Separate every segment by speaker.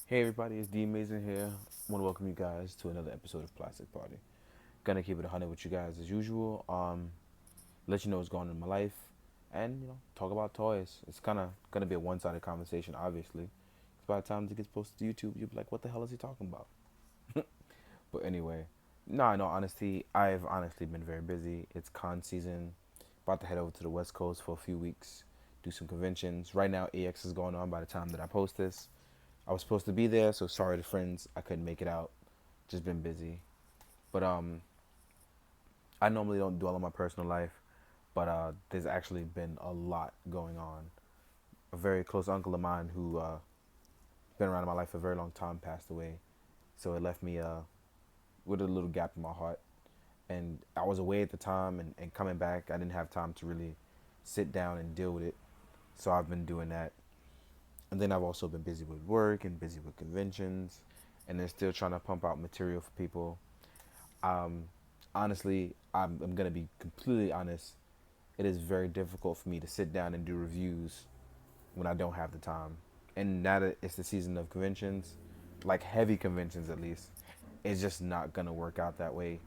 Speaker 1: Hey everybody, it's D Amazing here. I want to welcome you guys to another episode of Plastic Party. Gonna keep it 100 with you guys as usual. Let you know what's going on in my life, and talk about toys. It's kind of gonna be a one-sided conversation, obviously. 'Cause by the time it gets posted to YouTube, you'll be like, "What the hell is he talking about?" But anyway, no, no, honesty, I've honestly been very busy. It's con season. About to head over to the West Coast for a few weeks, do some conventions. Right now, AX is going on by the time that I post this. I was supposed to be there, so sorry to friends, I couldn't make it out. Just been busy. But I normally don't dwell on my personal life, but there's actually been a lot going on. A very close uncle of mine who been around in my life for a very long time passed away, so it left me with a little gap in my heart. And I was away at the time, and coming back, I didn't have time to really sit down and deal with it. So I've been doing that, and then I've also been busy with work and busy with conventions, and then still trying to pump out material for people. Um, Honestly, I'm gonna be completely honest. It is very difficult for me to sit down and do reviews when I don't have the time. And now that it's the season of conventions, like heavy conventions at least, it's just not gonna work out that way.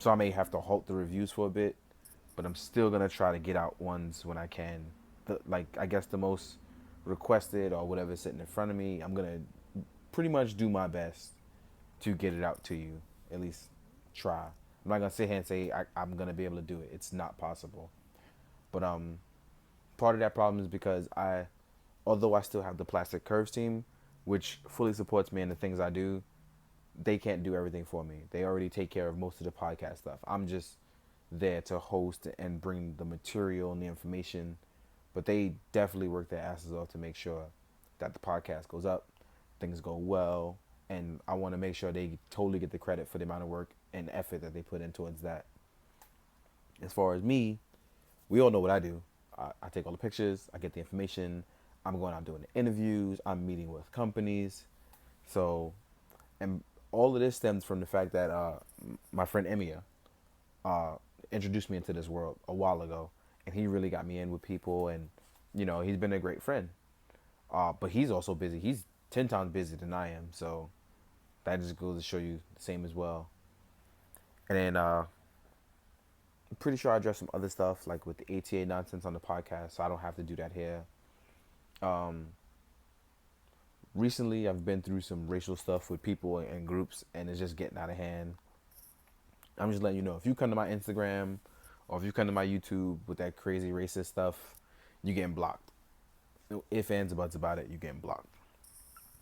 Speaker 1: So I may have to halt the reviews for a bit, but I'm still gonna try to get out ones when I can. I guess the most requested or whatever is sitting in front of me, I'm gonna pretty much do my best to get it out to you. At least try. I'm not gonna sit here and say I'm gonna be able to do it. It's not possible. But part of that problem is because although I still have the Plastic Curves team, which fully supports me in the things I do, they can't do everything for me. They already take care of most of the podcast stuff. I'm just there to host and bring the material and the information, but they definitely work their asses off to make sure that the podcast goes up, things go well, and I want to make sure they totally get the credit for the amount of work and effort that they put in towards that. As far as me, we all know what I do. I take all the pictures, I get the information, I'm going out doing the interviews, I'm meeting with companies. So, and all of this stems from the fact that my friend Emia uh, introduced me into this world a while ago, and he really got me in with people, and he's been a great friend. But he's also busy. He's 10 times busier than I am, so that just goes to show you the same as well. And then I'm pretty sure I addressed some other stuff like with the ATA nonsense on the podcast, so I don't have to do that here. Um, Recently, I've been through some racial stuff with people and groups, and it's just getting out of hand. I'm just letting you know, if you come to my Instagram or if you come to my YouTube with that crazy racist stuff, you getting blocked. If ands, buts about it, you getting blocked.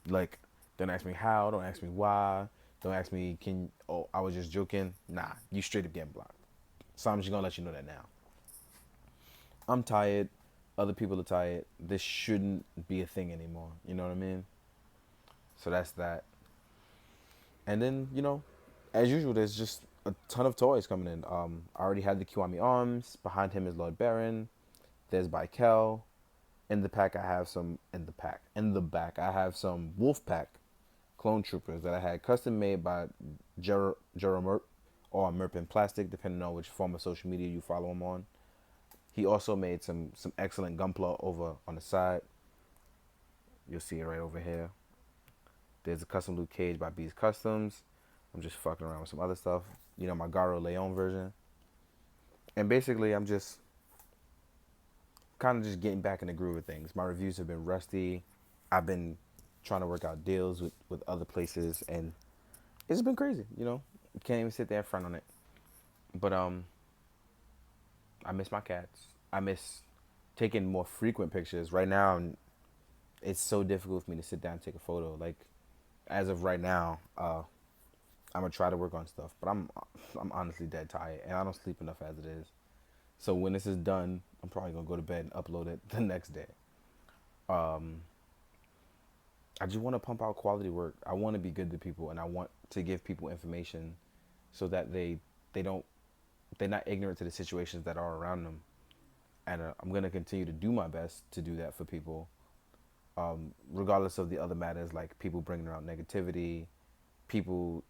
Speaker 1: Like, don't ask me how, don't ask me why, don't ask me oh, I was just joking. Nah, you straight up getting blocked. So I'm just gonna let you know that now. I'm tired. Other people are tired. This shouldn't be a thing anymore. You know what I mean? So that's that. And then, as usual, there's just a ton of toys coming in. I already had the Kiwami Arms. Behind him is Lord Baron. There's Bykel. In the pack, I have some. In the back, I have some Wolf Pack clone troopers that I had custom made by Merp or Merp in Plastic, depending on which form of social media you follow him on. He also made some excellent gunpla over on the side. You'll see it right over here. There's a custom loot cage by Beast Customs. I'm just fucking around with some other stuff. My Garo Leon version. And basically, I'm just kind of just getting back in the groove of things. My reviews have been rusty. I've been trying to work out deals with other places, and it's been crazy. You can't even sit there in front on it. But I miss my cats. I miss taking more frequent pictures. Right now, it's so difficult for me to sit down and take a photo. Like, as of right now, I'm gonna try to work on stuff, but I'm honestly dead tired, and I don't sleep enough as it is. So when this is done, I'm probably gonna go to bed and upload it the next day. Um, I just want to pump out quality work. I want to be good to people, and I want to give people information so that they don't they're not ignorant to the situations that are around them. And I'm gonna continue to do my best to do that for people, regardless of the other matters like people bringing around negativity, people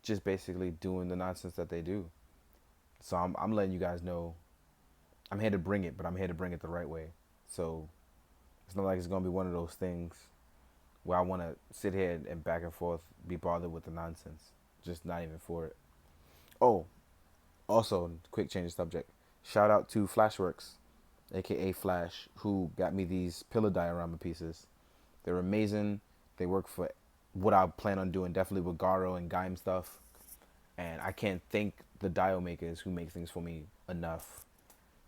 Speaker 1: just basically doing the nonsense that they do. So I'm letting you guys know I'm here to bring it, but I'm here to bring it the right way. So it's not like it's gonna be one of those things where I want to sit here and back and forth be bothered with the nonsense. Just not even for it. Oh, also, quick change of subject. Shout out to Flashworks, aka Flash, who got me these pillow diorama pieces. They're amazing. They work for what I plan on doing, definitely with Garo and Gaim stuff. And I can't thank the dio makers who make things for me enough.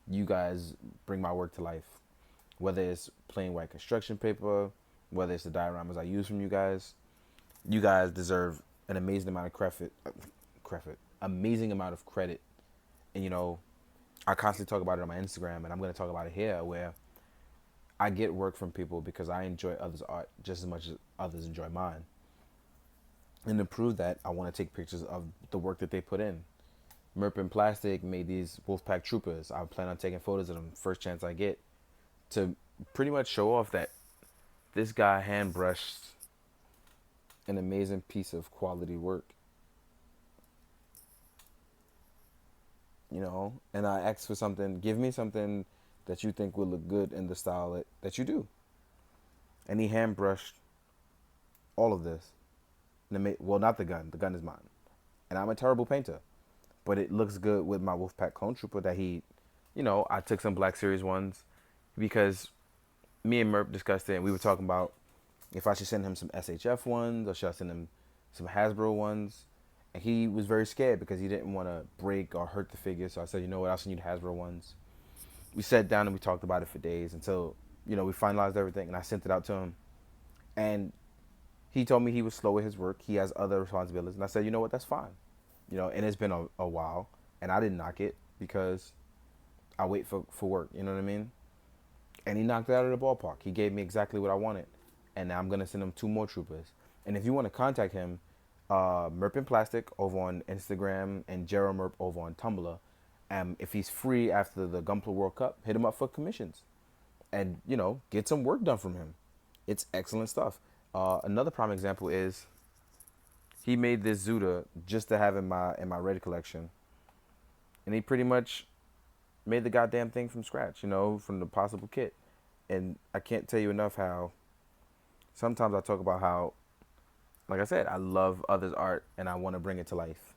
Speaker 1: You guys bring my work to life. Whether it's plain white construction paper, whether it's the dioramas I use from you guys deserve an amazing amount of amazing amount of credit. And I constantly talk about it on my Instagram, and I'm going to talk about it here, where I get work from people because I enjoy others' art just as much as others enjoy mine. And to prove that, I want to take pictures of the work that they put in. Merp and Plastic made these Wolfpack Troopers. I plan on taking photos of them first chance I get to pretty much show off that this guy hand brushed an amazing piece of quality work. And I asked for something. Give me something that you think would look good in the style that you do. And he hand brushed all of this. Well, not the gun. The gun is mine. And I'm a terrible painter. But it looks good with my Wolfpack Clone Trooper that I took some Black Series ones because me and Merp discussed it, and we were talking about if I should send him some SHF ones or should I send him some Hasbro ones. And he was very scared because he didn't want to break or hurt the figure. So I said, you know what, I'll send you the Hasbro ones. We sat down and we talked about it for days until, we finalized everything, and I sent it out to him. And he told me he was slow with his work. He has other responsibilities. And I said, you know what, that's fine. And it's been a while, and I didn't knock it because I wait for work, you know what I mean? And he knocked it out of the ballpark. He gave me exactly what I wanted. And now I'm going to send him 2 more troopers. And if you want to contact him, Merp and Plastic over on Instagram and Gerald Merp over on Tumblr. If he's free after the Gunpla World Cup, hit him up for commissions. And, get some work done from him. It's excellent stuff. Another prime example is he made this Zuda just to have in my Red collection. And he pretty much made the goddamn thing from scratch, from the possible kit. And I can't tell you enough how sometimes I talk about how, like I said, I love others' art and I want to bring it to life.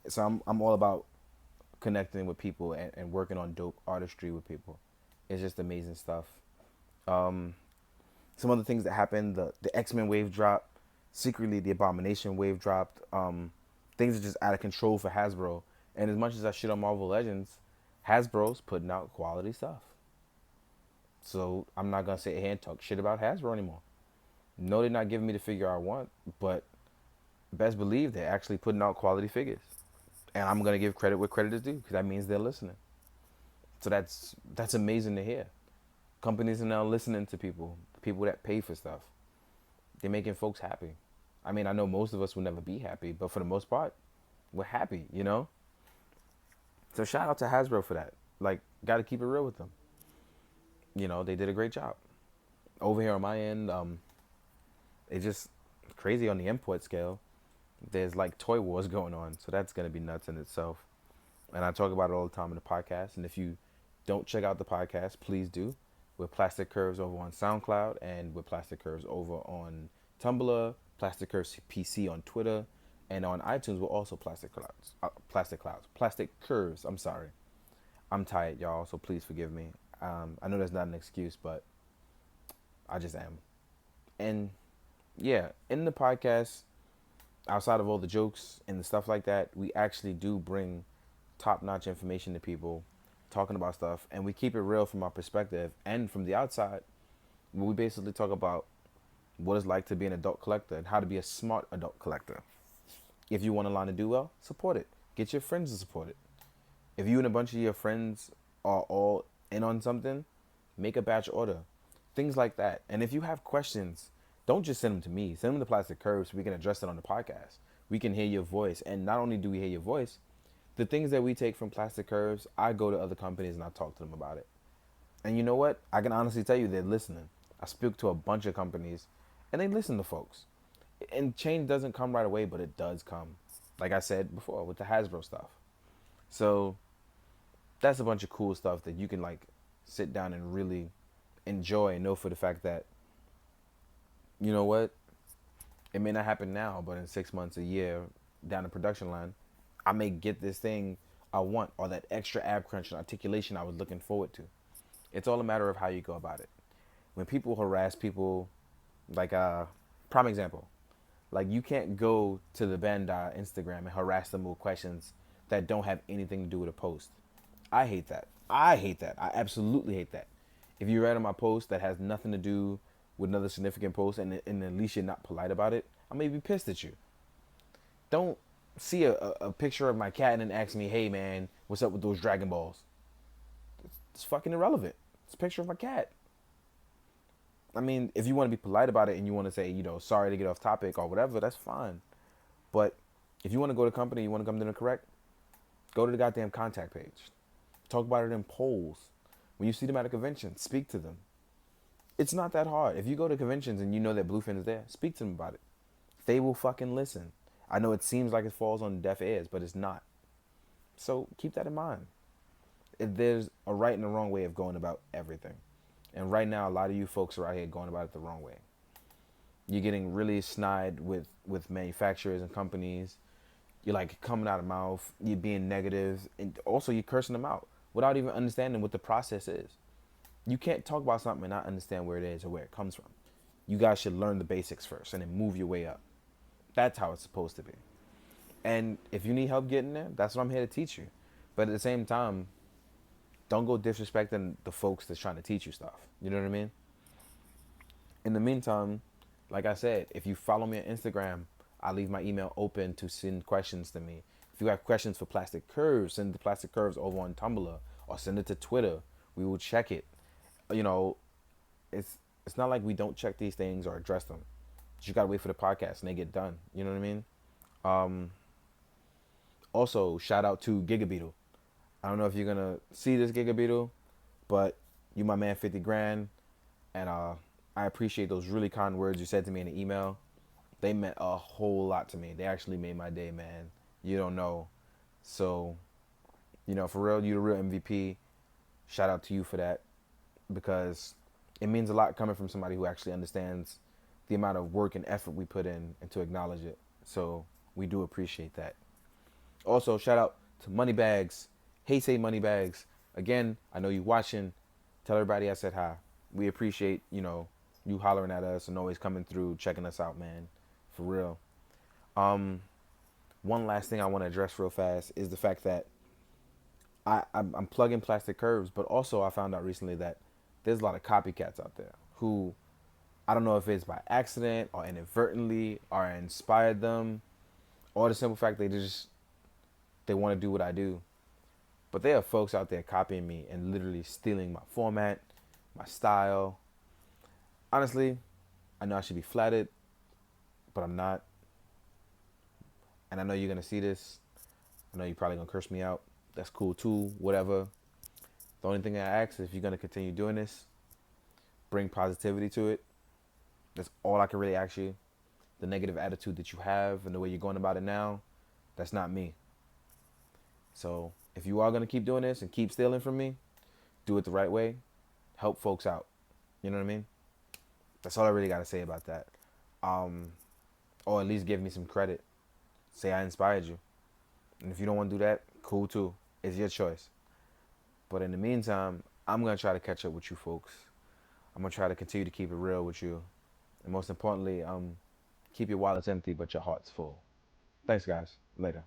Speaker 1: So I'm all about connecting with people and working on dope artistry with people. It's just amazing stuff. Some other things that happened, the X-Men wave dropped. Secretly, the Abomination wave dropped. Things are just out of control for Hasbro. And as much as I shit on Marvel Legends, Hasbro's putting out quality stuff. So I'm not going to sit here and talk shit about Hasbro anymore. No, they're not giving me the figure I want, but best believe they're actually putting out quality figures. And I'm going to give credit where credit is due because that means they're listening. So that's amazing to hear. Companies are now listening to people that pay for stuff. They're making folks happy. I mean, I know most of us will never be happy, but for the most part, we're happy, So shout out to Hasbro for that. Like, got to keep it real with them. They did a great job. Over here on my end, it's just crazy on the import scale. There's like toy wars going on, so that's going to be nuts in itself. And I talk about it all the time in the podcast. And if you don't check out the podcast, please do. With Plastic Curves over on SoundCloud and with Plastic Curves over on Tumblr, Plastic Curves PC on Twitter, and on iTunes we're also Plastic Curves. I'm sorry. I'm tired, y'all, so please forgive me. I know that's not an excuse, but I just am. And yeah, in the podcast, outside of all the jokes and the stuff like that, we actually do bring top-notch information to people, talking about stuff, and we keep it real from our perspective and from the outside. We basically talk about what it's like to be an adult collector and how to be a smart adult collector. If you want a line to do well, support it. Get your friends to support it. If you and a bunch of your friends are all in on something, make a batch order. Things like that. And if you have questions, don't just send them to me. Send them to Plastic Curves so we can address it on the podcast. We can hear your voice. And not only do we hear your voice, the things that we take from Plastic Curves, I go to other companies and I talk to them about it. And you know what? I can honestly tell you they're listening. I speak to a bunch of companies and they listen to folks. And change doesn't come right away, but it does come. Like I said before with the Hasbro stuff. So that's a bunch of cool stuff that you can like sit down and really enjoy and know for the fact that you know what? It may not happen now, but in 6 months, a year down the production line, I may get this thing I want or that extra ab crunch and articulation I was looking forward to. It's all a matter of how you go about it. When people harass people, like prime example, like you can't go to the Bandai Instagram and harass them with questions that don't have anything to do with a post. I hate that. I hate that. I absolutely hate that. If you read on my post that has nothing to do with another significant post and at least you're not polite about it, I may be pissed at you. Don't see a picture of my cat and then ask me, hey man, what's up with those Dragon Balls? It's fucking irrelevant. It's a picture of my cat. I mean, if you want to be polite about it and you want to say, sorry to get off topic or whatever, that's fine. But if you want to go to the company, you want to come to them correct, go to the goddamn contact page. Talk about it in polls. When you see them at a convention, speak to them. It's not that hard. If you go to conventions and you know that Bluefin is there, speak to them about it. They will fucking listen. I know it seems like it falls on deaf ears, but it's not. So keep that in mind. There's a right and a wrong way of going about everything. And right now, a lot of you folks are out here going about it the wrong way. You're getting really snide with manufacturers and companies. You're like coming out of mouth. You're being negative, and also you're cursing them out without even understanding what the process is. You can't talk about something and not understand where it is or where it comes from. You guys should learn the basics first and then move your way up. That's how it's supposed to be. And if you need help getting there, that's what I'm here to teach you. But at the same time, don't go disrespecting the folks that's trying to teach you stuff. You know what I mean? In the meantime, like I said, if you follow me on Instagram, I leave my email open to send questions to me. If you have questions for plastic curves, send the plastic curves over on Tumblr or send it to Twitter. We will check it. You know, it's it's not like we don't check these things or address them. You gotta wait for the podcast and they get done. You know what I mean? Um, Also, shout out to Gigabeetle. I don't know if you're gonna see this Gigabeetle, but you my man 50 grand, and I appreciate those really kind words you said to me in the email. They meant a whole lot to me. They actually made my day, man. You don't know. So, for real, you the real MVP. Shout out to you for that because it means a lot coming from somebody who actually understands the amount of work and effort we put in and to acknowledge it. So we do appreciate that. Also, shout out to Moneybags. Hey, say Moneybags. Again, I know you watching. Tell everybody I said hi. We appreciate, you hollering at us and always coming through, checking us out, man. For real. Um, One last thing I want to address real fast is the fact that I'm plugging plastic curves, but also I found out recently that there's a lot of copycats out there who I don't know if it's by accident or inadvertently or I inspired them or the simple fact they want to do what I do. But there are folks out there copying me and literally stealing my format, my style. Honestly, I know I should be flattered, but I'm not. And I know you're gonna see this. I know you're probably gonna curse me out. That's cool too, whatever. The only thing I ask is if you're gonna continue doing this, bring positivity to it. That's all I can really ask you. The negative attitude that you have and the way you're going about it now, that's not me. So if you are gonna keep doing this and keep stealing from me, do it the right way. Help folks out. You know what I mean? That's all I really gotta say about that. Um, or at least give me some credit. Say I inspired you. And if you don't want to do that, cool too. It's your choice. But in the meantime, I'm gonna try to catch up with you folks. I'm gonna try to continue to keep it real with you. And most importantly, keep your wallets empty but your hearts full. Thanks guys. Later.